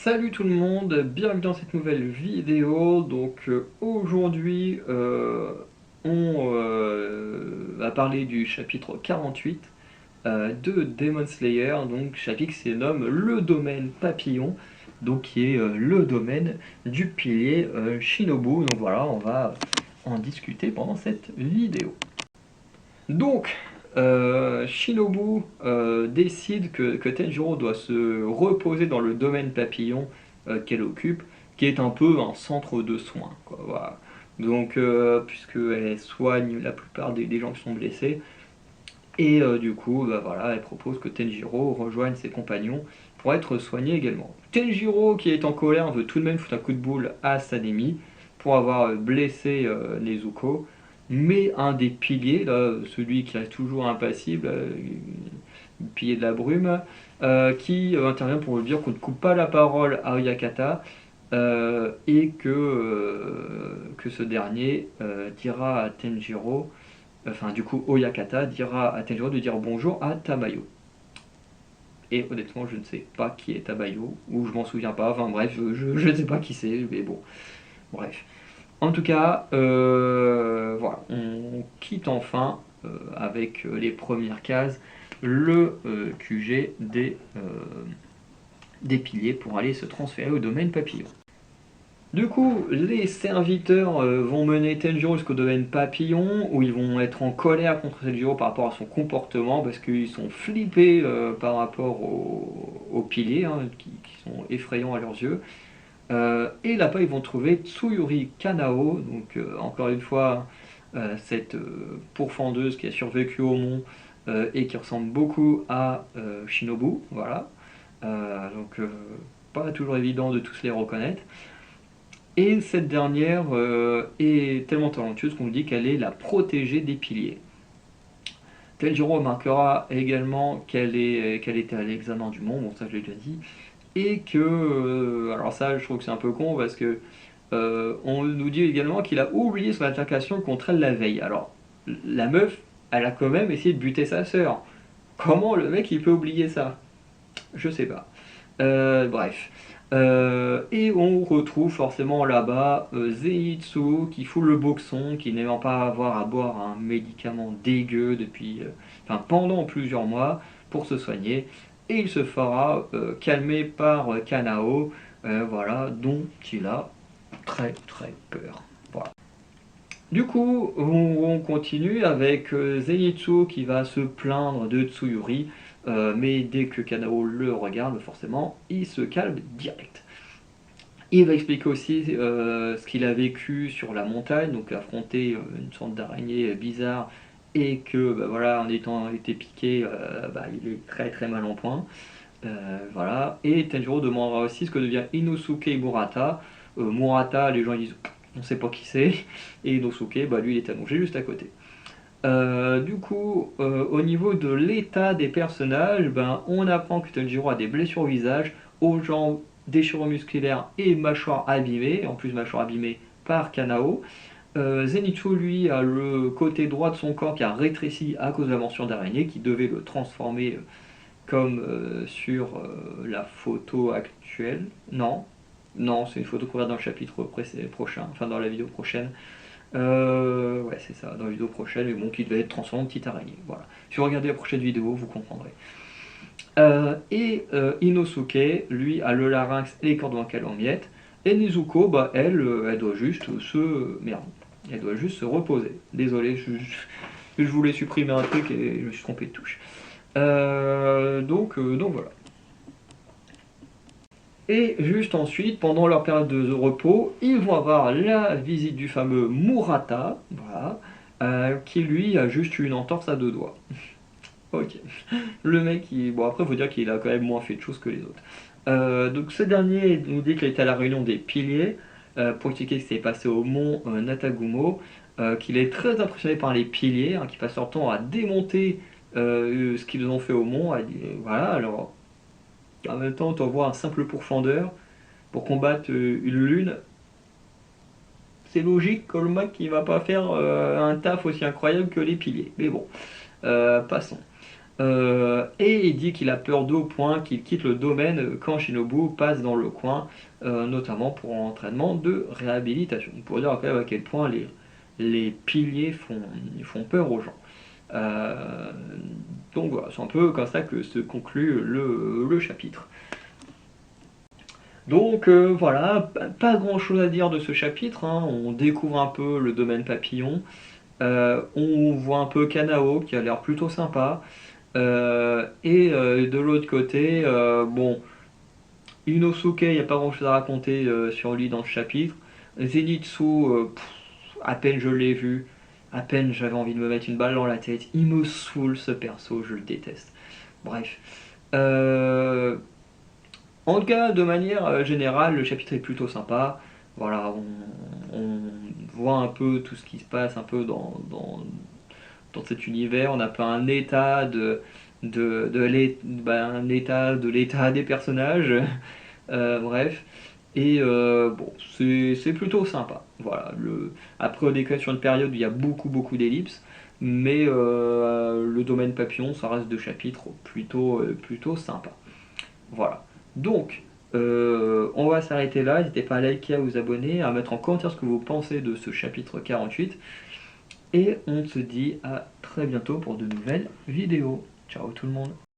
Salut tout le monde, bienvenue dans cette nouvelle vidéo. Aujourd'hui on va parler du chapitre 48 de Demon Slayer, donc chapitre qui se nomme le domaine papillon, donc qui est le domaine du pilier Shinobu. Donc voilà, on va en discuter pendant cette vidéo. Donc, Shinobu décide que Tenjiro doit se reposer dans le domaine papillon qu'elle occupe, qui est un peu un centre de soins, quoi, voilà. Donc, puisqu'elle soigne la plupart des gens qui sont blessés, et du coup, bah, voilà, elle propose que Tenjiro rejoigne ses compagnons pour être soigné également. Tenjiro, qui est en colère, veut tout de même foutre un coup de boule à Sanemi pour avoir blessé Nezuko, mais un des piliers, là, celui qui reste toujours impassible, le pilier de la brume, qui intervient pour lui dire qu'on ne coupe pas la parole à Oyakata, et que ce dernier dira à Tenjiro, enfin du coup Oyakata dira à Tenjiro de dire bonjour à Tamayo. Et honnêtement je ne sais pas qui est Tamayo, ou je m'en souviens pas, enfin bref, je ne sais pas qui c'est, mais bon, bref. En tout cas, voilà, on quitte enfin, avec les premières cases, le QG des piliers pour aller se transférer au domaine papillon. Du coup, les serviteurs vont mener Tenjiro jusqu'au domaine papillon, où ils vont être en colère contre Tenjiro par rapport à son comportement, parce qu'ils sont flippés par rapport aux piliers, hein, qui sont effrayants à leurs yeux. Et là-bas, ils vont trouver Tsuyuri Kanao, donc encore une fois, cette pourfendeuse qui a survécu au mont et qui ressemble beaucoup à Shinobu, voilà. Pas toujours évident de tous les reconnaître. Et cette dernière est tellement talentueuse qu'on dit qu'elle est la protégée des piliers. Tenjiro remarquera également qu'elle était à l'examen du monde, bon ça je l'ai déjà dit, et que, alors ça je trouve que c'est un peu con parce que on nous dit également qu'il a oublié son altercation contre elle la veille. Alors la meuf, elle a quand même essayé de buter sa sœur. Comment le mec il peut oublier ça? Je sais pas. Bref. Et on retrouve forcément là-bas Zenitsu qui fout le boxon, qui n'aimant pas avoir à boire un médicament dégueu enfin, pendant plusieurs mois pour se soigner. Et il se fera calmer par Kanao, voilà, dont il a très très peur. Voilà. Du coup, on continue avec Zenitsu qui va se plaindre de Tsuyuri, mais dès que Kanao le regarde, forcément, il se calme direct. Il va expliquer aussi ce qu'il a vécu sur la montagne, donc affronter une sorte d'araignée bizarre, et que bah, voilà, en ayant été piqué, bah, il est très très mal en point. Voilà. Et Tenjiro demandera aussi ce que devient Inosuke Murata. Murata, les gens ils disent on ne sait pas qui c'est, et Inosuke, bah, lui il est allongé juste à côté. Du coup, au niveau de l'état des personnages, ben, on apprend que Tanjiro a des blessures au visage, aux jambes, déchirures musculaires et mâchoire abîmée, en plus mâchoire abîmée par Kanao. Zenitsu, lui, a le côté droit de son corps qui a rétréci à cause de la mention d'araignée, qui devait le transformer comme sur la photo actuelle. Non, non, c'est une photo qu'on verra dans le chapitre prochain, enfin dans la vidéo prochaine. Ouais, c'est ça, dans la vidéo prochaine, mais bon, qui devait être transformé en petite araignée. Voilà. Si vous regardez la prochaine vidéo, vous comprendrez. Inosuke, lui, a le larynx et les cordes vocales en miettes. Et Nezuko, bah, elle doit juste se. Merde. Elle doit juste se reposer. Désolé, je voulais supprimer un truc et je me suis trompé de touche. Donc voilà. Et juste ensuite, pendant leur période de repos, ils vont avoir la visite du fameux Murata, voilà, qui lui a juste eu une entorse à deux doigts. Ok. Le mec, bon après, il faut dire qu'il a quand même moins fait de choses que les autres. Donc ce dernier nous dit qu'il était à la réunion des piliers pour expliquer ce qui s'est passé au mont Natagumo, qu'il est très impressionné par les piliers, hein, qui passent leur temps à démonter ce qu'ils ont fait au mont. Voilà, alors en même temps, tu envoies un simple pourfendeur pour combattre une lune. C'est logique que le mec il va pas faire un taf aussi incroyable que les piliers. Mais bon, passons. Et il dit qu'il a peur d'eux au point qu'il quitte le domaine quand Shinobu passe dans le coin, notamment pour l'entraînement de réhabilitation. Pour dire quand même à quel point les piliers font peur aux gens. Euh, donc voilà, c'est un peu comme ça que se conclut le chapitre. Donc voilà, pas grand chose à dire de ce chapitre, hein. On découvre un peu le domaine papillon, on voit un peu Kanao qui a l'air plutôt sympa. Et de l'autre côté, bon, Inosuke, il n'y a pas grand chose à raconter sur lui dans ce chapitre. Zenitsu, à peine je l'ai vu, à peine j'avais envie de me mettre une balle dans la tête. Il me saoule ce perso, je le déteste. Bref. Euh, En tout cas, de manière générale, le chapitre est plutôt sympa. Voilà, on voit un peu tout ce qui se passe un peu dans cet univers. On a pas un état un état de l'état des personnages. Bref. Et bon, c'est plutôt sympa. Voilà. Après, on est sur une période où il y a beaucoup d'ellipses. Mais le domaine papillon, ça reste deux chapitres plutôt sympa. Voilà. Donc, on va s'arrêter là. N'hésitez pas à liker, à vous abonner, à mettre en commentaire ce que vous pensez de ce chapitre 48. Et on se dit à très bientôt pour de nouvelles vidéos. Ciao tout le monde.